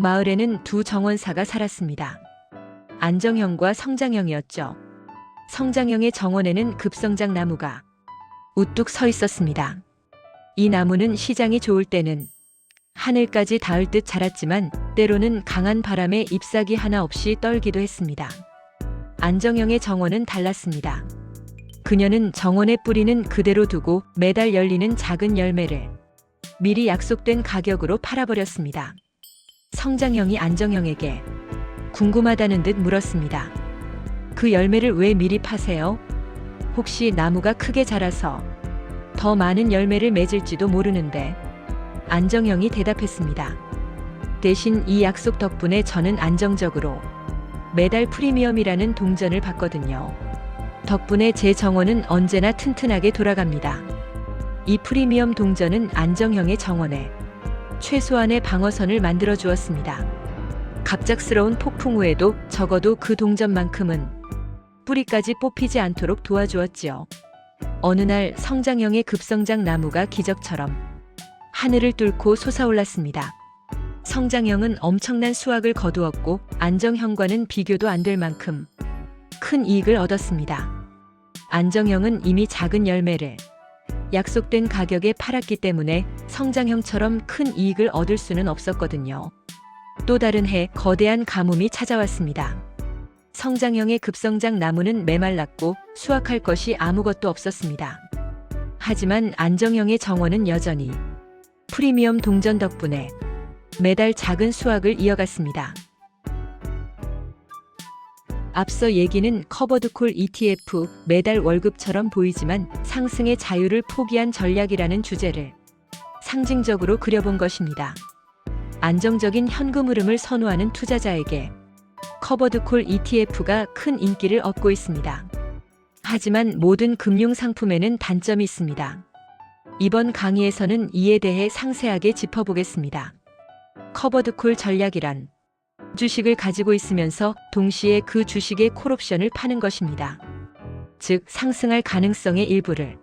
마을에는 두 정원사가 살았습니다. 안정형과 성장형이었죠. 성장형의 정원에는 급성장 나무가 우뚝 서 있었습니다. 이 나무는 시장이 좋을 때는 하늘까지 닿을 듯 자랐지만 때로는 강한 바람에 잎사귀 하나 없이 떨기도 했습니다. 안정형의 정원은 달랐습니다. 그녀는 정원의 뿌리는 그대로 두고 매달 열리는 작은 열매를 미리 약속된 가격으로 팔아버렸습니다. 성장형이 안정형에게 궁금하다는 듯 물었습니다. 그 열매를 왜 미리 파세요? 혹시 나무가 크게 자라서 더 많은 열매를 맺을지도 모르는데. 안정형이 대답했습니다. 대신 이 약속 덕분에 저는 안정적으로 매달 프리미엄이라는 동전을 받거든요. 덕분에 제 정원은 언제나 튼튼하게 돌아갑니다. 이 프리미엄 동전은 안정형의 정원에 최소한의 방어선을 만들어 주었습니다. 갑작스러운 폭풍 후에도 적어도 그 동전만큼은 뿌리까지 뽑히지 않도록 도와주었지요. 어느 날 성장형의 급성장 나무가 기적처럼 하늘을 뚫고 솟아올랐습니다. 성장형은 엄청난 수확을 거두었고 안정형과는 비교도 안 될 만큼 큰 이익을 얻었습니다. 안정형은 이미 작은 열매를 약속된 가격에 팔았기 때문에 성장형처럼 큰 이익을 얻을 수는 없었거든요. 또 다른 해 거대한 가뭄이 찾아왔습니다. 성장형의 급성장 나무는 메말랐고 수확할 것이 아무것도 없었습니다. 하지만 안정형의 정원은 여전히 프리미엄 동전 덕분에 매달 작은 수확을 이어갔습니다. 앞서 얘기는 커버드콜 ETF, 매달 월급처럼 보이지만 상승의 자유를 포기한 전략이라는 주제를 상징적으로 그려본 것입니다. 안정적인 현금 흐름을 선호하는 투자자에게 커버드콜 ETF가 큰 인기를 얻고 있습니다. 하지만 모든 금융 상품에는 단점이 있습니다. 이번 강의에서는 이에 대해 상세하게 짚어보겠습니다. 커버드콜 전략이란 주식을 가지고 있으면서 동시에 그 주식의 콜옵션을 파는 것입니다. 즉, 상승할 가능성의 일부를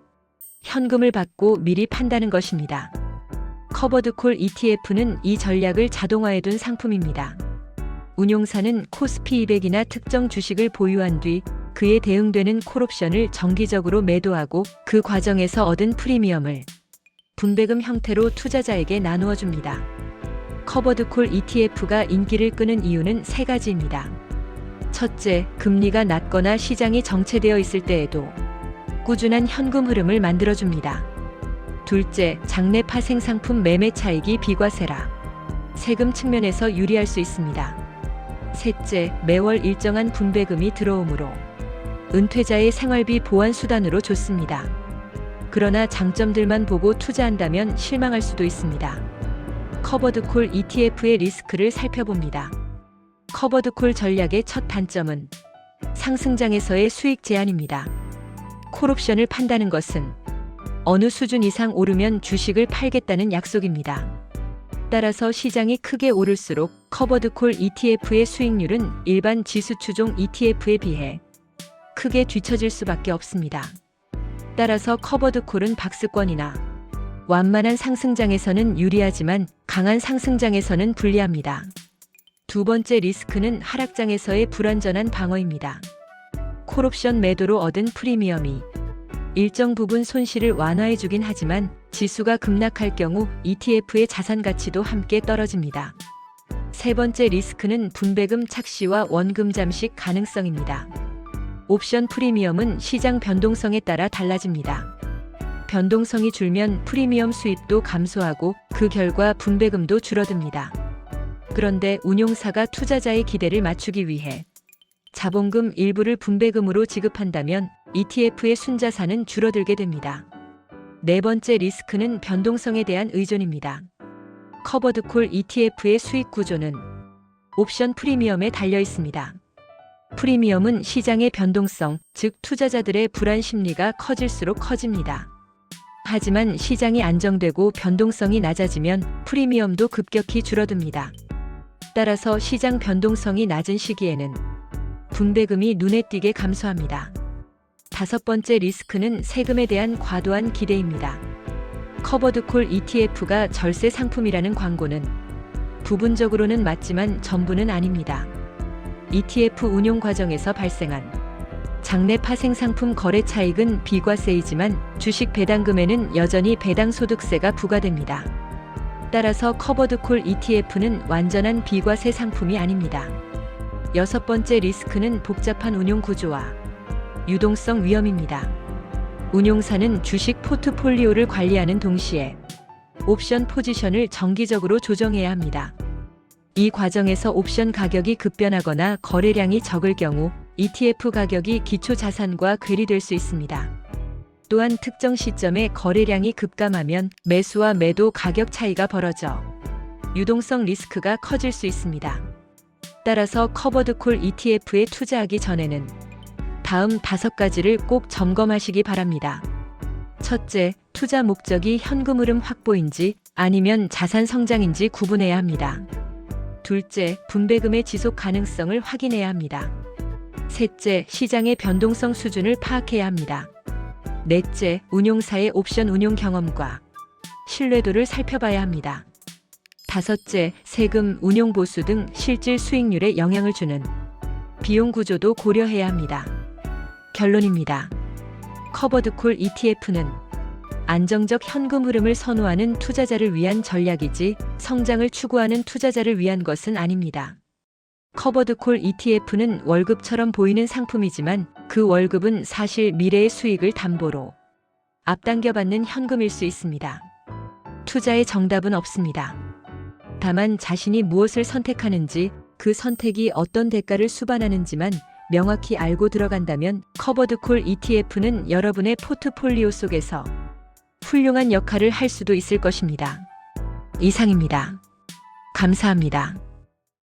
현금을 받고 미리 판다는 것입니다. 커버드콜 ETF는 이 전략을 자동화해둔 상품입니다. 운용사는 코스피 200이나 특정 주식을 보유한 뒤 그에 대응되는 콜옵션을 정기적으로 매도하고 그 과정에서 얻은 프리미엄을 분배금 형태로 투자자에게 나누어 줍니다. 커버드콜 ETF가 인기를 끄는 이유는 세 가지입니다. 첫째, 금리가 낮거나 시장이 정체되어 있을 때에도 꾸준한 현금 흐름을 만들어줍니다. 둘째, 장내 파생 상품 매매 차익이 비과세라 세금 측면에서 유리할 수 있습니다. 셋째, 매월 일정한 분배금이 들어오므로 은퇴자의 생활비 보완 수단으로 좋습니다. 그러나 장점들만 보고 투자한다면 실망할 수도 있습니다. 커버드콜 ETF의 리스크를 살펴봅니다. 커버드콜 전략의 첫 단점은 상승장에서의 수익 제한입니다. 콜옵션을 판다는 것은 어느 수준 이상 오르면 주식을 팔겠다는 약속입니다. 따라서 시장이 크게 오를수록 커버드콜 ETF의 수익률은 일반 지수 추종 ETF에 비해 크게 뒤처질 수밖에 없습니다. 따라서 커버드콜은 박스권이나 완만한 상승장에서는 유리하지만 강한 상승장에서는 불리합니다. 두 번째 리스크는 하락장에서의 불완전한 방어입니다. 콜옵션 매도로 얻은 프리미엄이 일정 부분 손실을 완화해주긴 하지만 지수가 급락할 경우 ETF의 자산 가치도 함께 떨어집니다. 세 번째 리스크는 분배금 착시와 원금 잠식 가능성입니다. 옵션 프리미엄은 시장 변동성에 따라 달라집니다. 변동성이 줄면 프리미엄 수입도 감소하고 그 결과 분배금도 줄어듭니다. 그런데 운용사가 투자자의 기대를 맞추기 위해 자본금 일부를 분배금으로 지급한다면 ETF의 순자산은 줄어들게 됩니다. 네 번째 리스크는 변동성에 대한 의존입니다. 커버드콜 ETF의 수익 구조는 옵션 프리미엄에 달려 있습니다. 프리미엄은 시장의 변동성, 즉 투자자들의 불안 심리가 커질수록 커집니다. 하지만 시장이 안정되고 변동성이 낮아지면 프리미엄도 급격히 줄어듭니다. 따라서 시장 변동성이 낮은 시기에는 분배금이 눈에 띄게 감소합니다. 다섯 번째 리스크는 세금에 대한 과도한 기대입니다. 커버드콜 ETF가 절세 상품이라는 광고는 부분적으로는 맞지만 전부는 아닙니다. ETF 운용 과정에서 발생한 장내 파생 상품 거래 차익은 비과세이지만 주식 배당금에는 여전히 배당소득세가 부과됩니다. 따라서 커버드콜 ETF는 완전한 비과세 상품이 아닙니다. 여섯 번째 리스크는 복잡한 운용 구조와 유동성 위험입니다. 운용사는 주식 포트폴리오를 관리하는 동시에 옵션 포지션을 정기적으로 조정해야 합니다. 이 과정에서 옵션 가격이 급변하거나 거래량이 적을 경우 ETF 가격이 기초 자산과 괴리될 수 있습니다. 또한 특정 시점에 거래량이 급감하면 매수와 매도 가격 차이가 벌어져 유동성 리스크가 커질 수 있습니다. 따라서 커버드콜 ETF에 투자하기 전에는 다음 5가지를 꼭 점검하시기 바랍니다. 첫째, 투자 목적이 현금 흐름 확보인지 아니면 자산 성장인지 구분해야 합니다. 둘째, 분배금의 지속 가능성을 확인해야 합니다. 셋째, 시장의 변동성 수준을 파악해야 합니다. 넷째, 운용사의 옵션 운용 경험과 신뢰도를 살펴봐야 합니다. 다섯째, 세금, 운용 보수 등 실질 수익률에 영향을 주는 비용 구조도 고려해야 합니다. 결론입니다. 커버드콜 ETF는 안정적 현금 흐름을 선호하는 투자자를 위한 전략이지 성장을 추구하는 투자자를 위한 것은 아닙니다. 커버드콜 ETF는 월급처럼 보이는 상품이지만 그 월급은 사실 미래의 수익을 담보로 앞당겨 받는 현금일 수 있습니다. 투자의 정답은 없습니다. 다만 자신이 무엇을 선택하는지, 그 선택이 어떤 대가를 수반하는지만 명확히 알고 들어간다면 커버드콜 ETF는 여러분의 포트폴리오 속에서 훌륭한 역할을 할 수도 있을 것입니다. 이상입니다. 감사합니다.